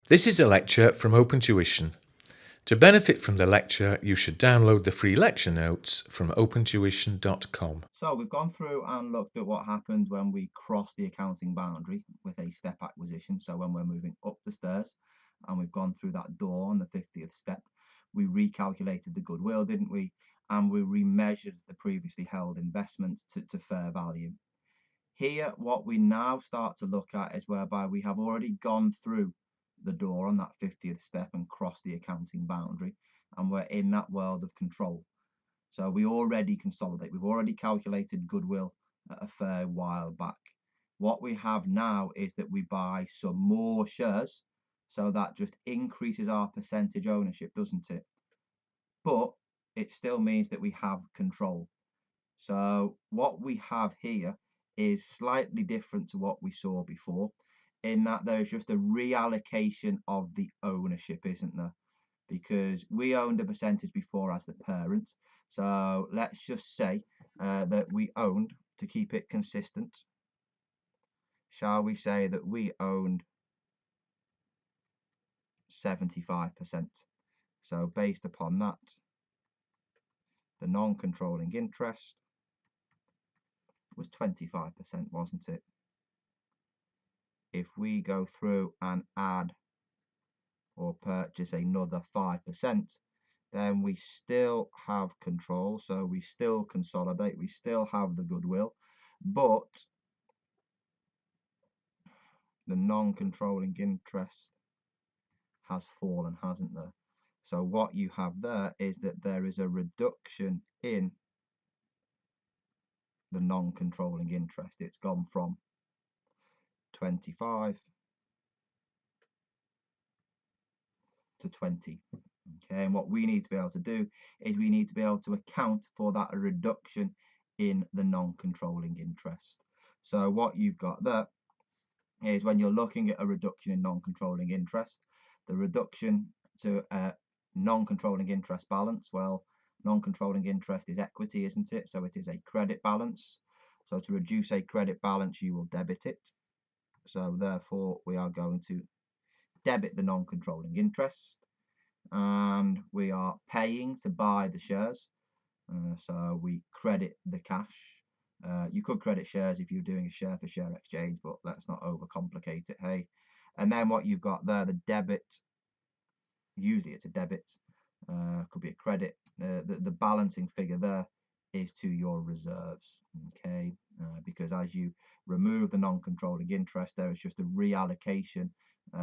This is a lecture from Open Tuition. To benefit from the lecture, you should download the free lecture notes from opentuition.com. So we've gone through and looked at what happens when we cross the accounting boundary with a step acquisition. So when we're moving up the stairs and we've gone through that door on the 50th step, we recalculated the goodwill, didn't we? And we remeasured the previously held investments to fair value. Here, what we now start to look at is whereby we have already gone through the door on that 50th step and crossed the accounting boundary, and we're in that world of control. So we already consolidate. We've already calculated goodwill a fair while back. What we have now is that we buy some more shares. So that just increases our percentage ownership, doesn't it? But it still means that we have control. So what we have here is slightly different to what we saw before, in that there's just a reallocation of the ownership, isn't there? Because we owned a percentage before as the parent. So let's just say that we owned, to keep it consistent, shall we say that we owned 75%. So based upon that, the non-controlling interest was 25%, wasn't it? If we go through and add or purchase another 5%, then we still have control. So we still consolidate, we still have the goodwill, but the non-controlling interest has fallen, hasn't there? So what you have there is that there is a reduction in the non-controlling interest. It's gone from 25 to 20. Okay, and what we need to be able to do is we need to be able to account for that reduction in the non-controlling interest. So what you've got there is, when you're looking at a reduction in non-controlling interest, the reduction to a non-controlling interest balance, well, non-controlling interest is equity, isn't it? So it is a credit balance. So to reduce a credit balance, you will debit it. So therefore, we are going to debit the non-controlling interest, and we are paying to buy the shares. So we credit the cash. You could credit shares if you're doing a share for share exchange, but let's not overcomplicate it, hey. And then what you've got there, the debit, usually it's a debit, could be a credit. The balancing figure there is to your reserves, okay? Because as you remove the non-controlling interest, there is just a reallocation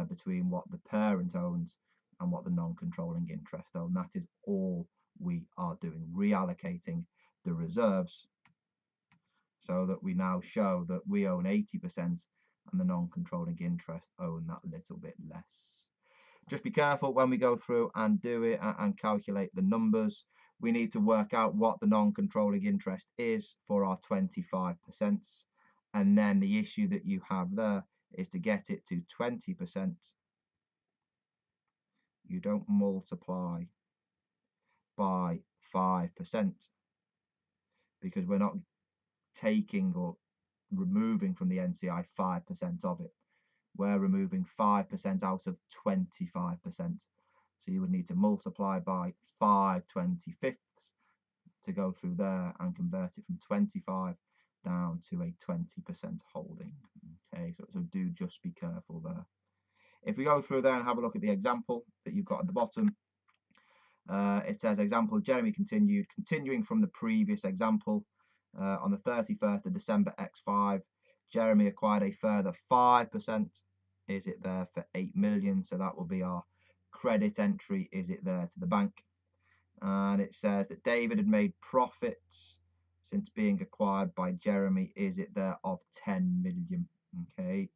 between what the parent owns and what the non-controlling interest owns. That is all we are doing, reallocating the reserves, so that we now show that we own 80% and the non-controlling interest own that little bit less. Just be careful when we go through and do it and calculate the numbers. We need to work out what the non-controlling interest is for our 25%. And then the issue that you have there is, to get it to 20%, you don't multiply by 5%, because we're not taking or removing from the NCI 5% of it. We're removing 5% out of 25%. So you would need to multiply by 5/25 to go through there and convert it from 25 down to a 20% holding. Okay, so do just be careful there. If we go through there and have a look at the example that you've got at the bottom, it says, example, Jeremy continuing from the previous example, on the 31st of December X5, Jeremy acquired a further 5%. Is it there for 8 million? So that will be our credit entry. Is it there to the bank? And it says that David had made profits since being acquired by Jeremy. Is it there of 10 million? Okay,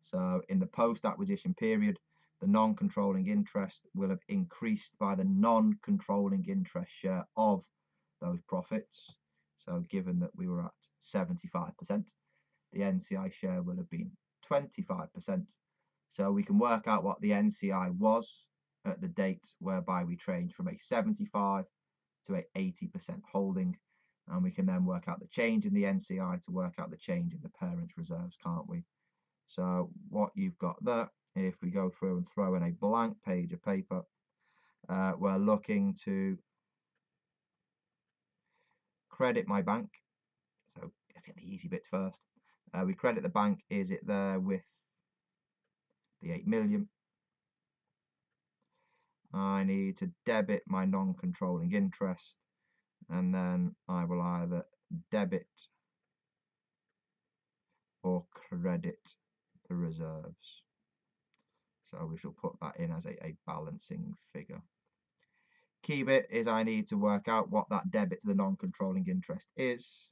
so in the post-acquisition period, the non-controlling interest will have increased by the non-controlling interest share of those profits. So given that we were at 75%, the NCI share will have been 25%. So we can work out what the NCI was at the date whereby we changed from a 75 to a 80% holding. And we can then work out the change in the NCI to work out the change in the parent reserves, can't we? So what you've got there if we go through and throw in a blank page of paper, we're looking to credit my bank. So let's get the easy bits first. We credit the bank. Is it there with the 8 million? I need to debit my non-controlling interest, and then I will either debit or credit the reserves. So we shall put that in as a balancing figure. Key bit is I need to work out what that debit to the non-controlling interest is.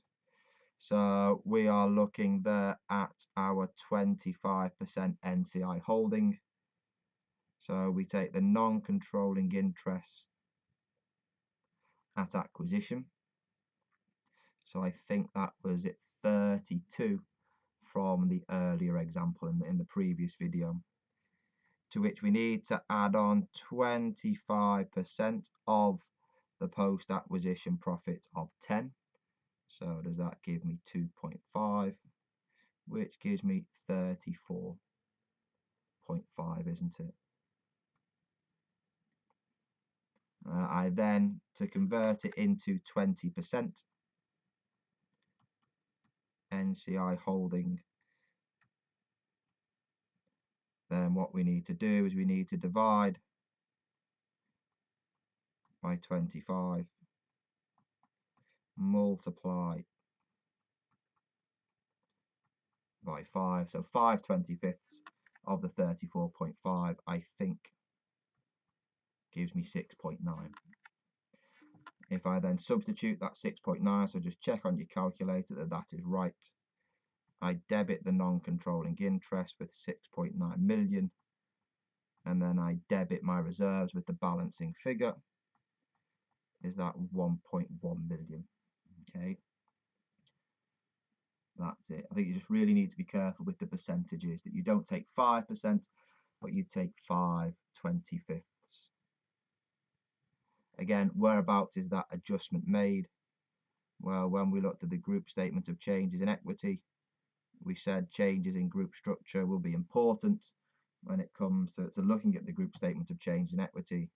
So we are looking there at our 25% NCI holding. So we take the non-controlling interest at acquisition. So I think that was at 32 from the earlier example in the previous video, to which we need to add on 25% of the post-acquisition profit of 10. So does that give me 2.5, which gives me 34.5, isn't it? I then, to convert it into 20% NCI holding, then what we need to do is we need to divide by 25, multiply by 5, so 5/25 of the 34.5, I think, gives me 6.9. If I then substitute that 6.9, so just check on your calculator that that is right, I debit the non-controlling interest with 6.9 million, and then I debit my reserves with the balancing figure, is that 1.1 million. Okay, that's it. I think you just really need to be careful with the percentages, that you don't take 5%, but you take 5/25. Again, whereabouts is that adjustment made? Well, when we looked at the group statement of changes in equity, we said changes in group structure will be important when it comes to looking at the group statement of change in equity.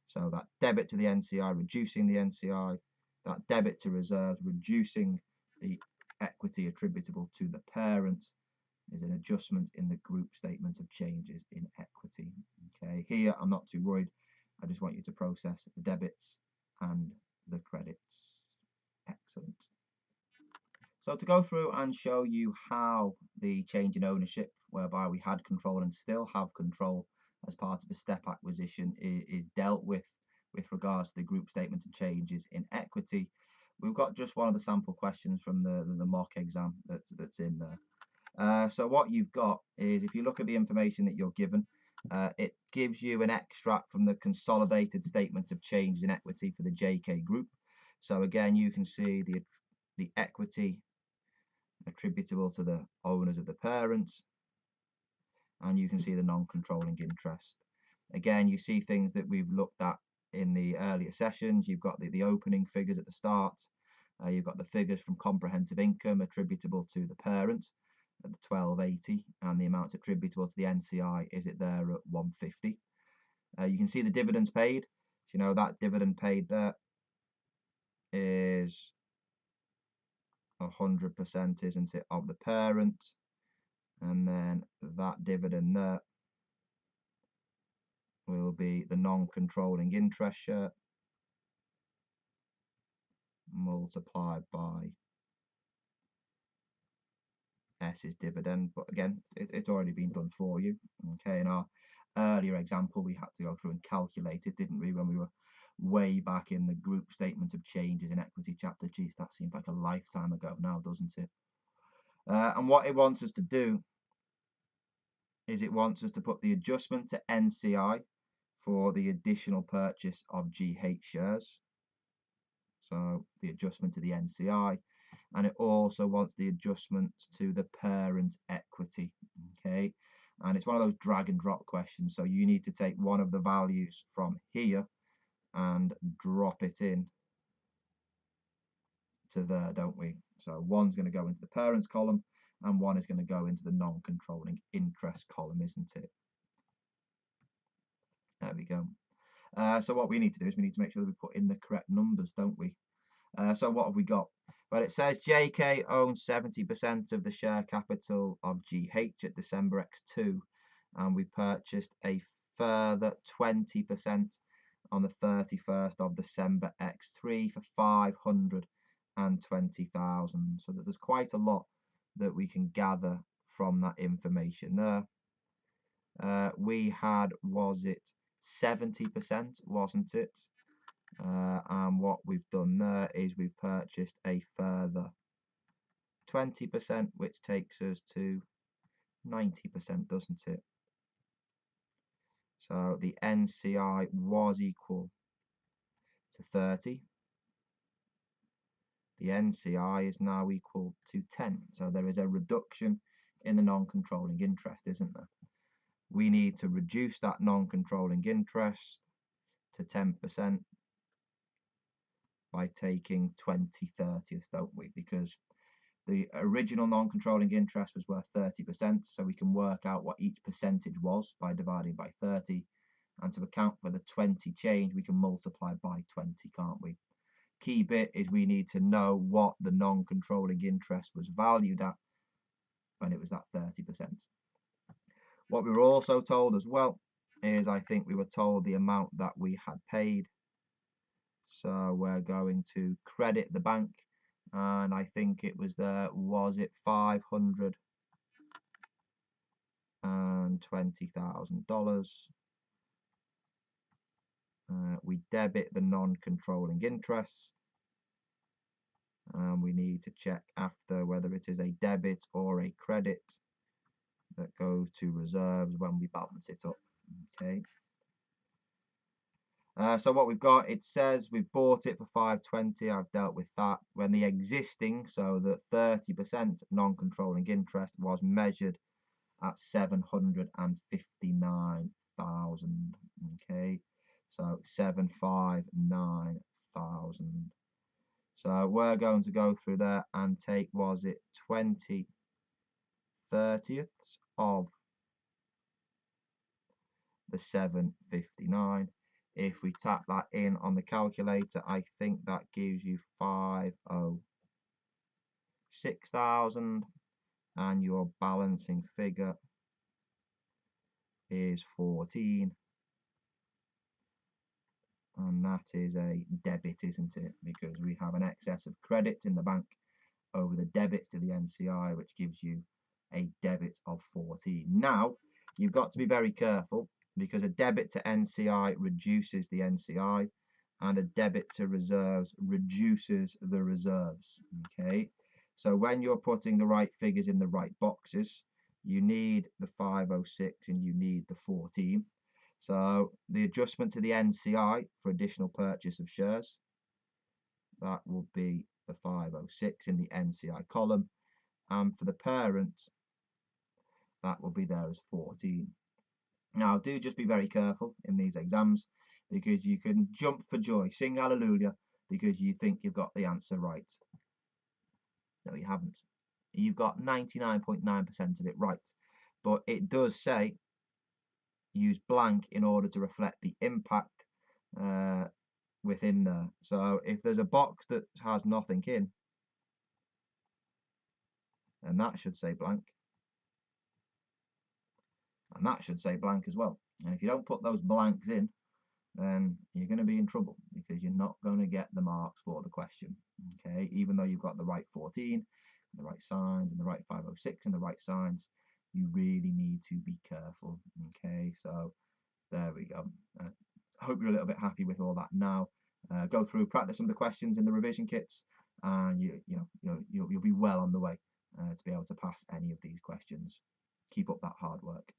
So that debit to the NCI, reducing the NCI, that debit to reserves, reducing the equity attributable to the parent, is an adjustment in the group statement of changes in equity. Okay, here I'm not too worried. I just want you to process the debits and the credits. Excellent. So to go through and show you how the change in ownership, whereby we had control and still have control as part of a step acquisition, is dealt with regards to the group statement of changes in equity, we've got just one of the sample questions from the mock exam that's in there. So what you've got is, if you look at the information that you're given, it gives you an extract from the consolidated statement of changes in equity for the JK group. So again, you can see the equity attributable to the owners of the parents, and you can see the non-controlling interest. Again, you see things that we've looked at in the earlier sessions. You've got the opening figures at the start. You've got the figures from comprehensive income attributable to the parent at the 1280, and the amount attributable to the NCI is it there at 150. You can see the dividends paid. So, you know, that dividend paid there is 100%, isn't it, of the parent, and then that dividend there will be the non-controlling interest share multiplied by S's dividend. But again, it's already been done for you. Okay, in our earlier example, we had to go through and calculate it, didn't we, when we were way back in the group statement of changes in equity chapter. Geez, that seems like a lifetime ago now, doesn't it? And what it wants us to do is it wants us to put the adjustment to NCI for the additional purchase of GH shares. So the adjustment to the NCI, and it also wants the adjustments to the parent equity. Okay, and it's one of those drag and drop questions. So you need to take one of the values from here and drop it in to there, don't we? So one's going to go into the parents column and one is going to go into the non-controlling interest column, isn't it? we go. So what we need to do is we need to make sure that we put in the correct numbers, don't we? So what have we got? Well, it says JK owns 70% of the share capital of GH at December X2, and we purchased a further 20% on the 31st of December X3 for 520,000. So that there's quite a lot that we can gather from that information there. We had, was it 70%, wasn't it? And what we've done there is we've purchased a further 20%, which takes us to 90%, doesn't it? So the NCI was equal to 30. The NCI is now equal to 10. So there is a reduction in the non-controlling interest, isn't there? We need to reduce that non-controlling interest to 10% by taking 20/30ths, don't we? Because the original non-controlling interest was worth 30%, so we can work out what each percentage was by dividing by 30. And to account for the 20 change, we can multiply by 20, can't we? Key bit is we need to know what the non-controlling interest was valued at when it was at 30%. What we were also told as well is, I think we were told the amount that we had paid. So we're going to credit the bank, and I think it was there, was it $520,000. We debit the non-controlling interest, and we need to check after whether it is a debit or a credit that goes to reserves when we balance it up. Okay. So what we've got, it says we've bought it for 520. I've dealt with that. When the existing, so the 30% non-controlling interest was measured at 759,000. Okay, so 759,000. So we're going to go through there and take, was it 20/30ths of the 759. If we tap that in on the calculator, I think that gives you 506,000, and your balancing figure is 14. And that is a debit, isn't it? Because we have an excess of credit in the bank over the debit to the NCI, which gives you a debit of 14. Now, you've got to be very careful, because a debit to NCI reduces the NCI, and a debit to reserves reduces the reserves. Okay, so when you're putting the right figures in the right boxes, you need the 506 and you need the 14. So the adjustment to the NCI for additional purchase of shares, that will be the 506 in the NCI column, and for the parent, that will be there as 14. Now, do just be very careful in these exams, because you can jump for joy, sing hallelujah, because you think you've got the answer right. No, you haven't. You've got 99.9% of it right. But it does say use blank in order to reflect the impact within there. So if there's a box that has nothing in, then that should say blank. And that should say blank as well. And if you don't put those blanks in, then you're going to be in trouble, because you're not going to get the marks for the question. Okay, even though you've got the right 14, the right signs, and the right 506 and the right signs, you really need to be careful. Okay, so there we go. I hope you're a little bit happy with all that now. Go through, practice some of the questions in the revision kits, and you'll be well on the way to be able to pass any of these questions. Keep up that hard work.